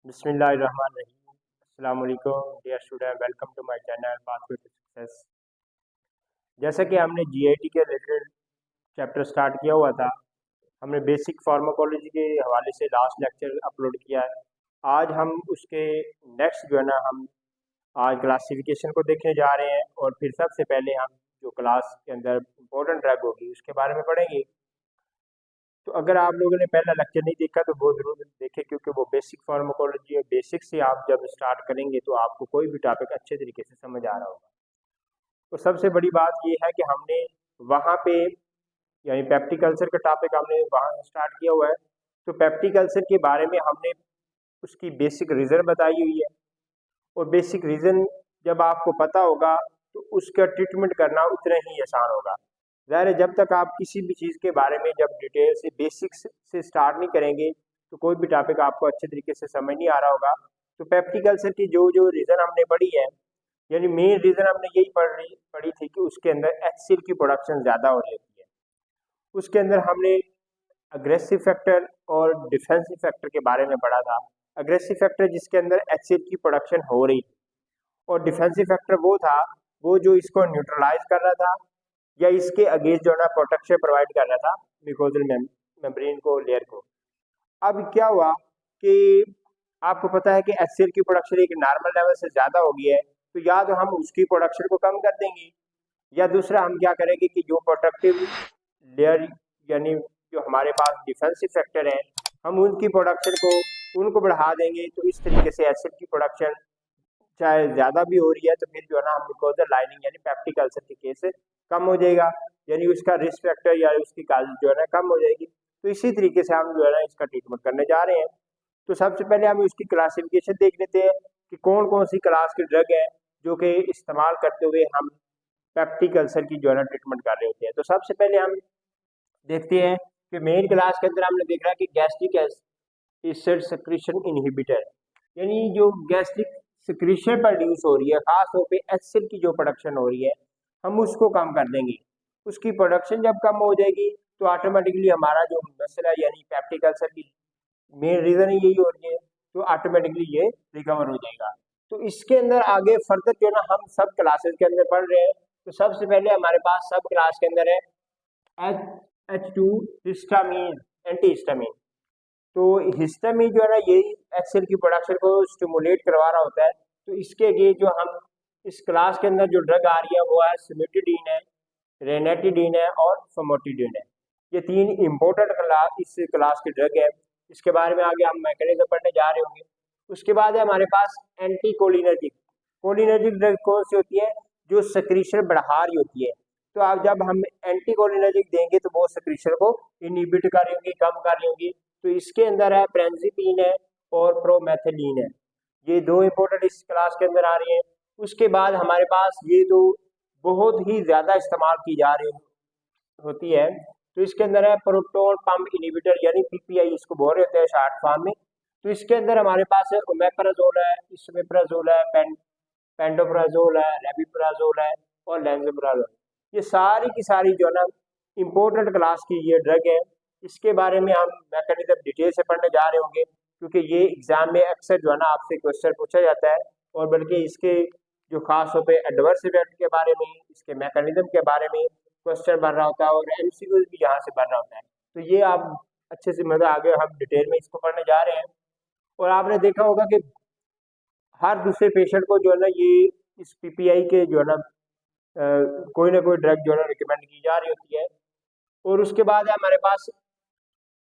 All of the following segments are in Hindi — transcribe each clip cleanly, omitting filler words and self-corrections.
बिस्मिल्लाहिर्रहमानिर्रहीम। अस्सलाम वालेकुम dear student, welcome to my channel pathway to success. जैसा कि हमने जीआईटी के रिलेटेड चैप्टर स्टार्ट किया हुआ था, हमने बेसिक फार्माकोलॉजी के हवाले से लास्ट लेक्चर अपलोड किया है। आज हम उसके नेक्स्ट जो है ना हम आज क्लासिफिकेशन को देखने जा रहे हैं और फिर सबसे पहले हम जो क्लास के अंदर इम्पोर्टेंट ड्रग होगी उसके बारे में पढ़ेंगे। तो अगर आप लोगों ने पहला लेक्चर नहीं देखा तो वो ज़रूर देखें, क्योंकि वो बेसिक फार्माकोलॉजी है। बेसिक से आप जब स्टार्ट करेंगे तो आपको कोई भी टॉपिक अच्छे तरीके से समझ आ रहा होगा। तो सबसे बड़ी बात ये है कि हमने वहाँ पे यानी पेप्टिक अल्सर का टॉपिक हमने वहाँ से स्टार्ट किया हुआ है। तो पेप्टिक अल्सर के बारे में हमने उसकी बेसिक रीज़न बताई हुई है, और बेसिक रीज़न जब आपको पता होगा तो उसका ट्रीटमेंट करना उतना ही आसान होगा। ज़ाहिर है, जब तक आप किसी भी चीज़ के बारे में जब डिटेल से बेसिक्स से स्टार्ट नहीं करेंगे तो कोई भी टॉपिक आपको अच्छे तरीके से समझ नहीं आ रहा होगा। तो पेप्टिक अल्सर की जो जो रीज़न हमने पढ़ी है, यानी मेन रीज़न हमने यही पढ़ी थी कि उसके अंदर HCl की प्रोडक्शन ज़्यादा हो रही होती है। उसके अंदर हमने अग्रेसिव फैक्टर और डिफेंसिव फैक्टर के बारे में पढ़ा था। अग्रेसिव फैक्टर जिसके अंदर HCl की प्रोडक्शन हो रही थी, और डिफेंसिव फैक्टर वो था वो जो इसको न्यूट्रलाइज कर रहा था या इसके अगेंस्ट जो है ना प्रोटेक्शन प्रोवाइड कर रहा था म्यूकोजल मेम्ब्रेन को, लेयर को। अब क्या हुआ कि आपको पता है कि HCl की प्रोडक्शन एक नॉर्मल लेवल से ज़्यादा हो गई है, तो या तो हम उसकी प्रोडक्शन को कम कर देंगे या दूसरा हम क्या करेंगे कि जो प्रोटेक्टिव लेयर यानी जो हमारे पास डिफेंसिव फैक्टर है हम उनकी प्रोडक्शन को उनको बढ़ा देंगे। तो इस तरीके से HCl की प्रोडक्शन चाहे ज़्यादा भी हो रही है तो फिर जो है ना म्यूकोजल लाइनिंग यानी पेप्टिक अल्सर के केस कम हो जाएगा, यानी उसका रिस्क फैक्टर या उसकी काज जो है ना कम हो जाएगी। तो इसी तरीके से हम जो है ना इसका ट्रीटमेंट करने जा रहे हैं। तो सबसे पहले हम उसकी क्लासिफिकेशन देख लेते हैं कि कौन कौन सी क्लास की ड्रग है जो कि इस्तेमाल करते हुए हम पेप्टिक अल्सर की जो है ना ट्रीटमेंट कर रहे होते हैं। तो सबसे पहले हम देखते हैं कि मेन क्लास के अंदर हमने देखा कि गैस्ट्रिक एसिड सेक्रेशन इनहिबिटर, यानी जो गैस्ट्रिक सिक्रीशन प्रोड्यूस हो रही है, खास तौर पे HCl की जो प्रोडक्शन हो रही है हम उसको कम कर देंगे। उसकी प्रोडक्शन जब कम हो जाएगी तो ऑटोमेटिकली हमारा जो मसला यानी पेप्टिक अल्सर की मेन रीजन यही हो रही है, तो ऑटोमेटिकली ये रिकवर हो जाएगा। तो इसके अंदर आगे फर्दर जो ना हम सब क्लासेस के अंदर पढ़ रहे हैं। तो सबसे पहले हमारे पास सब क्लास के अंदर है H2 हिस्टामीन, एंटी हिस्टामीन। तो हिस्टामीन जो है ना यही HCl की प्रोडक्शन को स्टिमुलेट करवा रहा होता है। तो इसके लिए जो हम इस क्लास के अंदर जो ड्रग आ रही है वो है सिमेटिडीन है, रेनेटिडीन है और फमोटिडीन है। ये तीन इंपॉर्टेंट क्लास इस क्लास की ड्रग है। इसके बारे में आगे हम मैकेनिज्म पढ़ने जा रहे होंगे। उसके बाद है हमारे पास एंटी कोलिनर्जिक। कोलिनर्जिक ड्रग कौन सी होती है? जो सक्रीशन बढ़ा रही होती है। तो आप जब हम एंटी कोलिनर्जिक देंगे तो वो सक्रीशन को इनहिबिट कर रही होंगी, कम कर रही होंगी। तो इसके अंदर है प्रेंजिपीन है और प्रोमेथिलीन है। ये दो इंपॉर्टेंट इस क्लास के अंदर आ रही है। उसके बाद हमारे पास ये तो बहुत ही ज्यादा इस्तेमाल की जा रही होती है, तो इसके अंदर है प्रोटोन पंप इनहिबिटर यानी PPI इसको बोल रहे होते हैं शॉर्ट फॉर्म में। तो इसके अंदर हमारे पास है ओमेप्राजोल है, इसमेप्राजोल है, पेंडोप्राजोल है, रेबिप्राजोल है और लेंसोप्राजोल। ये सारी की सारी जो है ना इम्पोर्टेंट क्लास की ये ड्रग है। इसके बारे में हम मैकेनिज्म डिटेल से पढ़ने जा रहे होंगे, क्योंकि ये एग्जाम में अक्सर जो है ना आपसे क्वेश्चन पूछा जाता है। और बल्कि इसके जो खास तौर पे एडवर्स इफेक्ट के बारे में, इसके मैकेनिज्म के बारे में क्वेश्चन बन रहा होता है और MCQ भी यहाँ से बन रहा होता है। तो ये आप अच्छे से मतलब आगे हम डिटेल में इसको पढ़ने जा रहे हैं। और आपने देखा होगा कि हर दूसरे पेशेंट को जो है ना ये इस PPI के जो है ना कोई ना कोई ड्रग जो है ना रिकमेंड की जा रही होती है। और उसके बाद है हमारे पास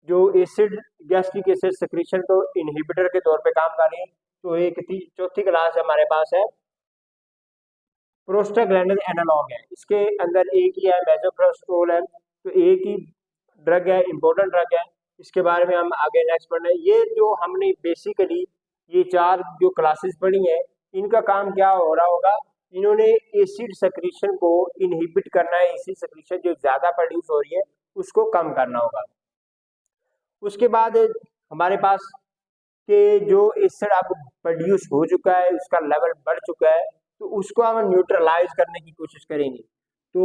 जो एसिड गैस्ट्रिक एसिड सेक्रेशन को इनहिबिटर के तौर पे काम कर रही है। तो एक चौथी क्लास हमारे पास है प्रोस्टाग्लैंडिन एनालॉग है। इसके अंदर एक ही है मेजोप्रोस्टोल है। तो एक ही ड्रग है, इंपॉर्टेंट ड्रग है। इसके बारे में हम आगे नेक्स्ट पढ़ना है। ये जो हमने बेसिकली ये चार जो क्लासेस पढ़ी हैं इनका काम क्या हो रहा होगा, इन्होंने एसिड सेक्रेशन को इनहिबिट करना है। एसिड सेक्रेशन जो ज्यादा प्रोड्यूस हो रही है उसको कम करना होगा। उसके बाद हमारे पास के जो एसिड अब प्रोड्यूस हो चुका है उसका लेवल बढ़ चुका है, तो उसको हम न्यूट्रलाइज करने की कोशिश करेंगे। तो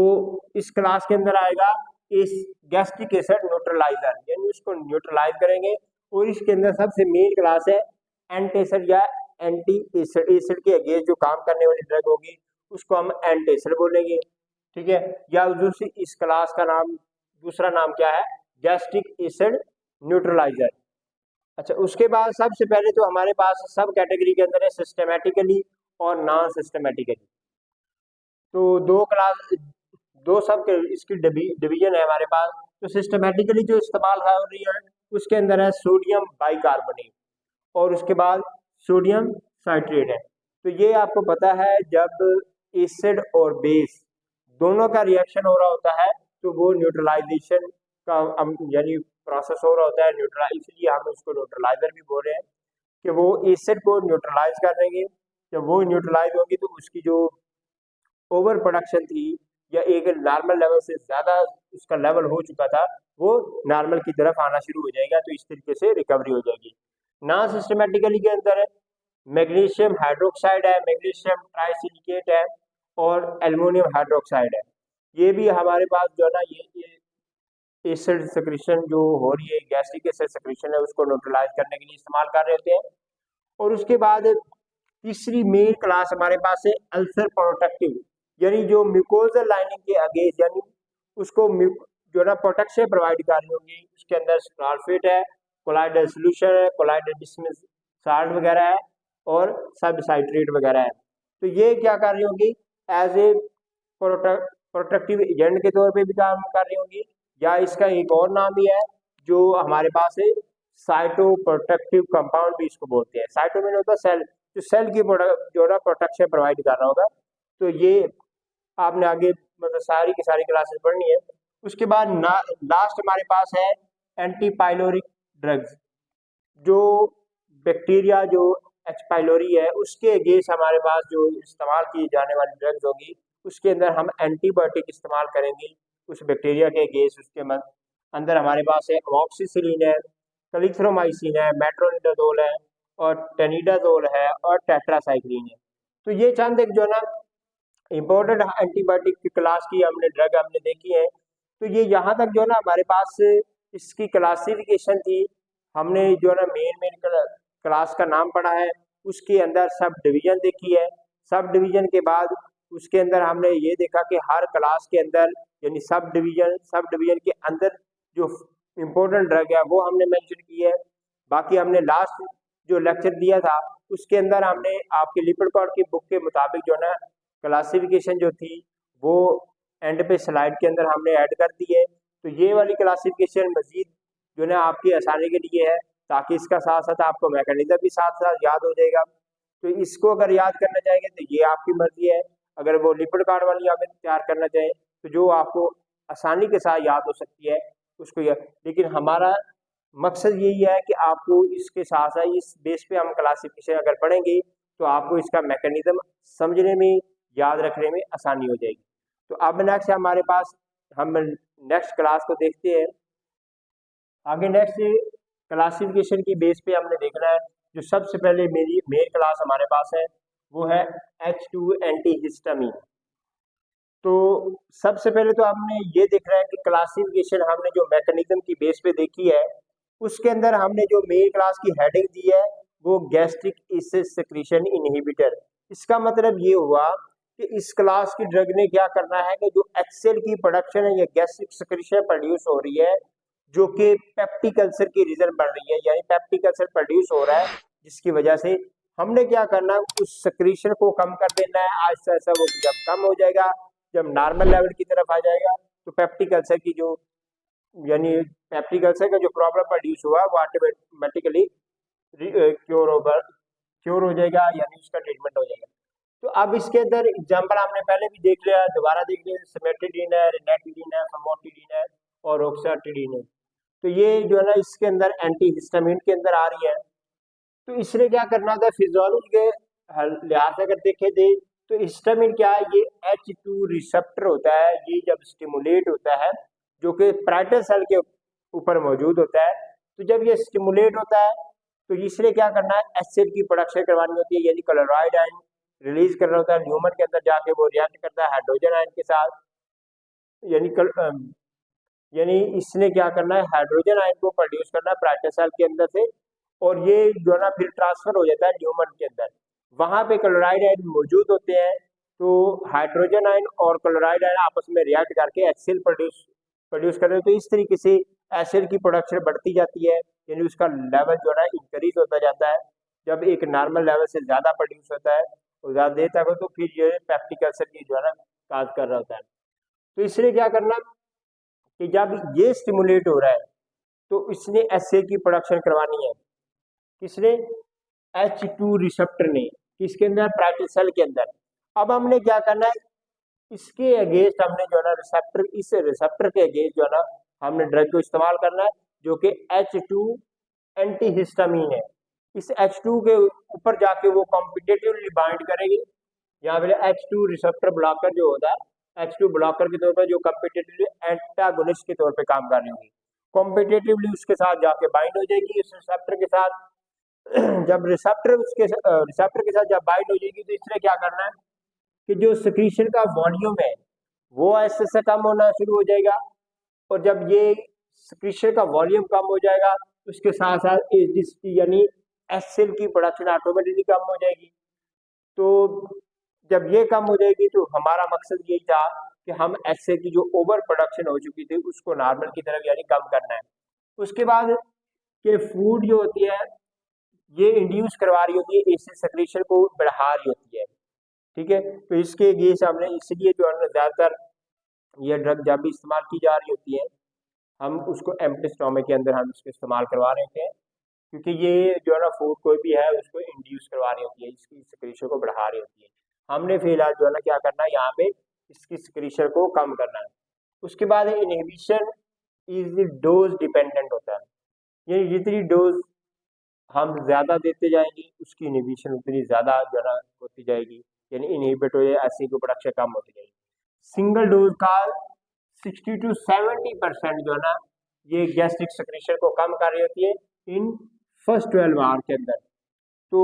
इस क्लास के अंदर आएगा इस गैस्ट्रिक एसिड न्यूट्रलाइजर, यानी उसको न्यूट्रलाइज करेंगे। और इसके अंदर सबसे मेन क्लास है एंटासिड या एंटी एसिड, एसिड के अगेंस्ट जो काम करने वाली ड्रग होगी उसको हम एंटासिड बोलेंगे, ठीक है। या दूसरी इस क्लास का नाम, दूसरा नाम क्या है, गैस्ट्रिक एसिड न्यूट्रलाइजर। अच्छा, उसके बाद सबसे पहले तो हमारे पास सब कैटेगरी के अंदर है सिस्टमेटिकली और नॉन सिस्टमेटिकली। तो दो सब के इसकी डिवीजन है हमारे पास। तो सिस्टमेटिकली जो इस्तेमाल हो रही है उसके अंदर है सोडियम बाइकार्बोनेट और उसके बाद सोडियम साइट्रेट है। तो ये आपको पता है जब एसिड और बेस दोनों का रिएक्शन हो रहा होता है तो वो न्यूट्रलाइजेशन का यानी प्रोसेस हो रहा होता है न्यूट्रलाइज, इसलिए हम उसको न्यूट्रलाइजर भी बोल रहे हैं कि वो एसिड को न्यूट्रलाइज कर देंगे। जब वो न्यूट्रलाइज होगी तो उसकी जो ओवर प्रोडक्शन थी या एक नॉर्मल लेवल से ज़्यादा उसका लेवल हो चुका था वो नॉर्मल की तरफ आना शुरू हो जाएगा, तो इस तरीके से रिकवरी हो जाएगी। नॉन सिस्टमेटिकली के अंदर है मैग्नीशियम हाइड्रोक्साइड है, मैग्नीशियम ट्राइसिलिकेट है और एल्युमिनियम हाइड्रोक्साइड है। ये भी हमारे पास जो है ना ये एसिड सेक्रेशन जो हो रही है, गैस्ट्रिक एसिड सेक्रेशन है, उसको न्यूट्रलाइज करने के लिए इस्तेमाल कर रहे होते हैं। और उसके बाद तीसरी मेन क्लास हमारे पास है अल्सर प्रोटेक्टिव, यानी जो म्यूकोजल लाइनिंग के अगेंस्ट यानी उसको जो ना प्रोटेक्शन प्रोवाइड कर रही होगी। उसके अंदर सल्फेट है, कोलाइडल सोल्यूशन है, कोलाइडल जिसमें साल्ट वगैरह है और सब साइट्रेट वगैरह है। तो ये क्या कर रही होगी, एज ए प्रोटेक्टिव एजेंट के तौर पे भी काम कर रही होगी, या इसका एक और नाम भी है जो हमारे पास है साइटो प्रोटेक्टिव कंपाउंड भी इसको बोलते हैं। साइटो में होता है सेल, जो सेल की जो है प्रोटेक्शन प्रोवाइड कर रहा होगा। तो ये आपने आगे मतलब सारी की सारी क्लासेस पढ़नी है। उसके बाद लास्ट हमारे पास है एंटी पाइलोरिक ड्रग्स, जो बैक्टीरिया जो एच पाइलोरी है उसके अगेंस्ट हमारे पास जो इस्तेमाल की जाने वाली ड्रग्स होगी उसके अंदर हम एंटीबायोटिक इस्तेमाल करेंगे उस बैक्टीरिया के अगेंस्ट। उसके अंदर हमारे पास है अमोक्सिसिलिन है, क्लिथ्रोमाइसिन है, मेट्रोनिडाजोल है और टेनिडाजोल है और टेट्रासाइक्लिन है। तो ये चंद एक जो है ना इम्पोर्टेंट एंटीबायोटिक की क्लास की हमने ड्रग हमने देखी है। तो ये यहाँ तक जो है ना हमारे पास इसकी क्लासिफिकेशन थी। हमने जो है ना मेन क्लास का नाम पढ़ा है, उसके अंदर सब डिवीजन देखी है। सब डिवीजन के बाद उसके अंदर हमने ये देखा कि हर क्लास के अंदर यानी सब डिवीजन के अंदर जो इम्पोर्टेंट ड्रग है वो हमने मेंशन की है। बाकी हमने लास्ट जो लेक्चर दिया था उसके अंदर हमने आपके लिपिड की बुक के मुताबिक जो है ना क्लासिफिकेशन जो थी वो एंड पे स्लाइड के अंदर हमने ऐड कर दी है। तो ये वाली क्लासिफिकेशन मजीद जो है ना आपकी आसानी के लिए है, ताकि इसका साथ साथ आपको मैकेनिज्म भी साथ साथ याद हो जाएगा। तो इसको अगर याद करना चाहेंगे तो ये आपकी मर्जी है, अगर वो लिपिड कार्ड वाली अगर तैयार करना चाहें तो जो आपको आसानी के साथ याद हो सकती है उसको लेकिन हमारा मकसद यही है कि आपको इसके साथ साथ इस बेस पे हम क्लासिफिकेशन अगर पढ़ेंगे तो आपको इसका मैकेनिज्म समझने में याद रखने में आसानी हो जाएगी। तो अब नेक्स्ट हमारे पास हम नेक्स्ट क्लास को देखते हैं। आगे नेक्स्ट क्लासिफिकेशन की बेस पे हमने देखना है। जो सबसे पहले मेरी मेन क्लास हमारे पास है वो है H2 एंटीहिस्टामिन। तो सबसे पहले तो हमने ये देख रहा है कि क्लासिफिकेशन हमने जो मैकेनिज्म की बेस पे देखी है उसके अंदर हमने जो मेन क्लास की हेडिंग दी है वो गैस्ट्रिक एसिड सेक्रेशन इनहिबिटर। इसका मतलब ये हुआ कि इस क्लास की ड्रग ने क्या करना है कि जो HCl की प्रोडक्शन है या गैस्ट्रिक सेक्रेशन प्रोड्यूस हो रही है जो कि पेप्टिक अल्सर की रीजन बन रही है, यानी पेप्टिक अल्सर प्रोड्यूस हो रहा है जिसकी वजह से हमने क्या करना है उस सेक्रेशन को कम कर देना है। आहिस्ता आहिस्ता वो जब कम हो जाएगा, जब नॉर्मल लेवल की तरफ आ जाएगा तो पेप्टिक अल्सर की जो यानी पेप्टिक अल्सर का जो प्रॉब्लम प्रोड्यूस हुआ वो ऑटोमेटिकली क्योर हो जाएगा, यानी उसका ट्रीटमेंट हो जाएगा। तो अब इसके अंदर एग्जांपल हमने पहले भी देख लिया, दोबारा देख लिया, सिमेट्रिडीन है, रिनेटिडीन है, फमोटिडीन है और ऑक्साटिडीन है। तो ये जो है ना इसके अंदर एंटीहिस्टामिन के अंदर आ रही है। तो इसने क्या करना था फिजियोलॉजी के लिहाज से अगर देखे थे तो हिस्टामिन क्या है, ये H2 रिसेप्टर होता है। ये जब स्टिमुलेट होता है जो कि पैरेटल सेल के ऊपर मौजूद होता है, तो जब ये स्टिमुलेट होता है तो इसने क्या करना है एसिड की प्रोडक्शन करवानी होती है, यानी क्लोराइड आयन रिलीज कर रहा होता है ह्यूमन के अंदर, जाके वो रिएक्ट करता है हाइड्रोजन आयन के साथ, यानी इसने क्या करना है हाइड्रोजन आयन को प्रोड्यूस करना है पैरेटल सेल के अंदर से और ये जो है ना फिर ट्रांसफर हो जाता है न्यूमन के अंदर। वहां पे क्लोराइड आयन मौजूद होते हैं, तो हाइड्रोजन आयन और क्लोराइड आयन आपस में रिएक्ट करके HCl प्रोड्यूस कर रहे हैं। तो इस तरीके से HCl की प्रोडक्शन बढ़ती जाती है, यानी उसका लेवल जो है ना इंक्रीज होता जाता है। जब एक नॉर्मल लेवल से ज्यादा प्रोड्यूस होता है और ज्यादा देर तक हो, तो फिर ये पेप्टिक अल्सर की जो है ना काज कर रहा होता है। तो इसलिए क्या करना कि जब ये स्टिमुलेट हो रहा है तो इसने HCl की प्रोडक्शन करवानी है। किसने? H2 रिसेप्टर ने। किसके अंदर? पार्टिकल सेल के अंदर। अब हमने क्या करना है, इसके अगेंस्ट हमने जो है ना रिसेप्टर, इस रिसेप्टर के अगेंस्ट जो है ना हमने ड्रग को इस्तेमाल करना है, जो कि H2 एंटीहिस्टामिन है। इस H2 के ऊपर जाके वो कॉम्पिटेटिवली बाइंड करेगी। यहाँ पे H2 रिसेप्टर ब्लॉकर जो होता है, H2 ब्लॉकर के तौर पर जो कॉम्पिटेटिवली एंटागोनिस्ट के तौर पे काम कर रही होगी, कॉम्पिटेटिवली उसके साथ जाके बाइंड हो जाएगी इस रिसेप्टर के साथ। जब रिसेप्टर के साथ जब बाइंड हो जाएगी, तो इसने क्या करना है कि जो सिक्रीशन का वॉल्यूम है वो ऐसे से कम होना शुरू हो जाएगा। और जब ये सिक्रीशन का वॉल्यूम कम हो जाएगा, उसके साथ साथ एसिडिटी यानी HCl की प्रोडक्शन ऑटोमेटिकली कम हो जाएगी। तो जब ये कम हो जाएगी, तो हमारा मकसद यही था कि हम HCl की जो ओवर प्रोडक्शन हो चुकी थी उसको नॉर्मल की तरफ यानी कम करना है। उसके बाद के फूड जो होती है ये इंड्यूस करवा रही होती है, एसिड सेक्रेशन को बढ़ा रही होती है। ठीक है, तो इसके लिए हमने इसलिए जो है ज्यादातर ये ड्रग जब भी इस्तेमाल की जा रही होती है, हम उसको एम्प्टी स्टोमक के अंदर हम इसको इस्तेमाल करवा रहे होते हैं, क्योंकि ये जो है ना फूड कोई भी है उसको इंड्यूस करवा रही होती है, इसकी सिक्रीशन को बढ़ा रही होती है। हमने फिलहाल जो है ना क्या करना है, यहाँ पे इसकी सिक्रीशन को कम करना है। उसके बाद इनहिबिशन इज डोज डिपेंडेंट होता है, यानी जितनी डोज हम ज्यादा देते जाएंगे उसकी इनहिबिशन उतनी ज्यादा जो है ना होती जाएगी, यानी इनहिबिट हो जाए, HCl की प्रोडक्शन कम होती जाएगी। सिंगल डोज का 60 to 70% जो है ना ये गैस्ट्रिक सेक्रेशन को कम कर रही होती है इन फर्स्ट 12 आवर के अंदर। तो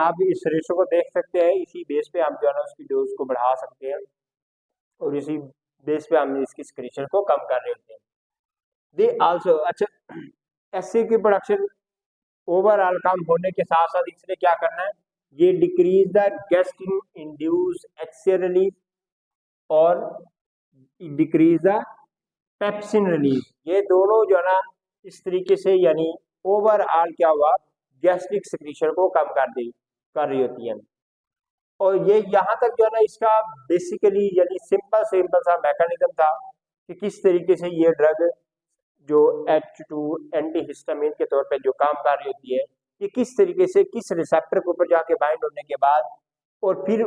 आप इस रेशो को देख सकते हैं, इसी बेस पे हम जो है ना उसकी डोज को बढ़ा सकते हैं और इसी बेस पे हम इसकी सेक्रेशन को कम कर रहे होते हैं। दे आल्सो, अच्छा, HCl की प्रोडक्शन ओवरऑल कम होने के साथ साथ इसने क्या करना है, ये decrease the gastric induce HCl release और डिक्रीज द पेप्सिन रिलीज। ये दोनों जो है ना इस तरीके से यानी ओवरऑल क्या हुआ, गैस्ट्रिक सेक्रेशन को कम कर रही होती है। और ये यहाँ तक जो है ना इसका बेसिकली यानी सिंपल सा मैकेनिज्म था कि किस तरीके से ये ड्रग जो H2 एंटीहिस्टामिन के तौर पे जो काम कर रही होती है, ये किस तरीके से किस रिसेप्टर के ऊपर जाके बाइंड होने के बाद, और फिर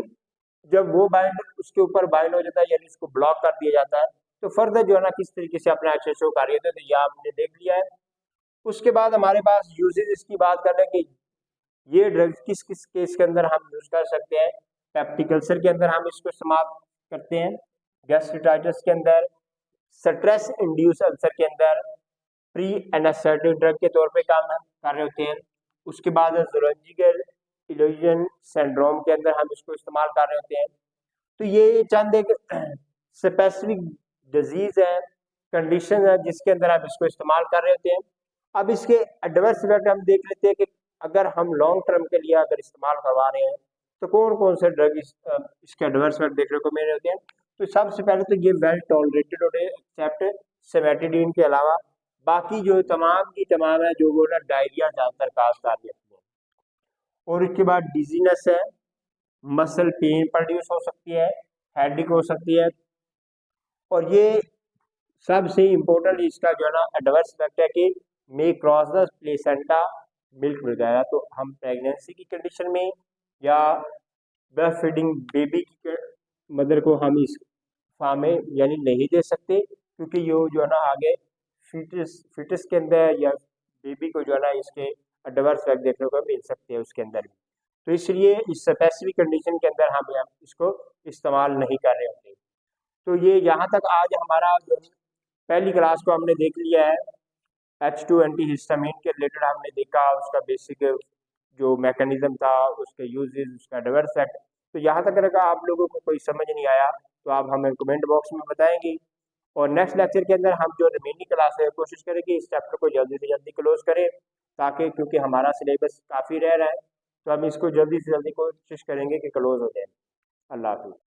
जब वो बाइंड उसके ऊपर बाइंड हो जाता है यानी इसको ब्लॉक कर दिया जाता है, तो फर्दर जो है ना किस तरीके से अपना एक्शन शो कर रही होती है। तो ये आपने देख लिया है। उसके बाद हमारे पास यूजेज इसकी बात करें कि ये ड्रग्स किस किस केस के अंदर हम यूज कर सकते हैं। पेप्टिक अल्सर के अंदर हम इसको इस्तेमाल करते हैं, गैस्ट्राइटिस के अंदर, स्ट्रेस इंड्यूस अल्सर के अंदर, प्री एनेस्थेटिक ड्रग के तौर पे काम कर रहे होते हैं। उसके बाद ज़ूलॉजिकल इल्यूजन सिंड्रोम के अंदर हम इसको इस्तेमाल कर रहे होते हैं। तो ये चंद एक स्पेसिफिक डिजीज है, कंडीशन है जिसके अंदर हम इसको इस्तेमाल कर रहे होते हैं। अब इसके एडवर्स इफेक्ट हम देख लेते हैं कि अगर हम लॉन्ग टर्म के लिए अगर इस्तेमाल करवा रहे हैं तो कौन कौन से ड्रग इसके एडवर्स इफेक्ट देखने को मिल रहे होते हैं। तो सबसे पहले तो ये वेल टॉलरेटेड होते हैं एक्सेप्ट सेमेटिडीन के अलावा। बाकी जो तमाम की तमाम है जो वो ना डायरिया ज़्यादातर काज कर देती है। और इसके बाद डिजीनेस है, मसल पेन प्रोड्यूस हो सकती है, हेडेक हो सकती है। और ये सबसे इम्पोर्टेंट इसका जो है ना एडवर्स इफेक्ट है कि मे क्रॉस द प्लेसेंटा मिल्क वगैरह। तो हम प्रेगनेंसी की कंडीशन में या ब्रेस्ट फीडिंग बेबी की मदर को हम इस फार्म में यानी नहीं दे सकते, क्योंकि ये जो है ना आगे फिटस के अंदर या बेबी को जो है ना इसके एडवर्स इफेक्ट देखने को मिल सकते हैं उसके अंदर भी। तो इसलिए इस स्पेसिफिक कंडीशन के अंदर हम इसको इस्तेमाल नहीं कर रहे होते। तो ये यहाँ तक आज हमारा जो पहली क्लास को हमने देख लिया है। H2 एंटीहिस्टामिन के रिलेटेड हमने देखा, उसका बेसिक जो मैकेनिज्म था, उसके यूजेस, उसका एडवर्स इफेक्ट। तो यहाँ तक अगर आप लोगों को कोई समझ नहीं आया तो आप हमें कमेंट बॉक्स में बताएंगे। और नेक्स्ट लेक्चर के अंदर हम जो रिमेनिंग क्लास है कोशिश करेंगे इस चैप्टर को जल्दी से जल्दी क्लोज करें ताकि क्योंकि हमारा सिलेबस काफ़ी रह रहा है, तो हम इसको जल्दी से जल्दी कोशिश करेंगे कि क्लोज़ हो जाए। अल्लाह हाफिज़।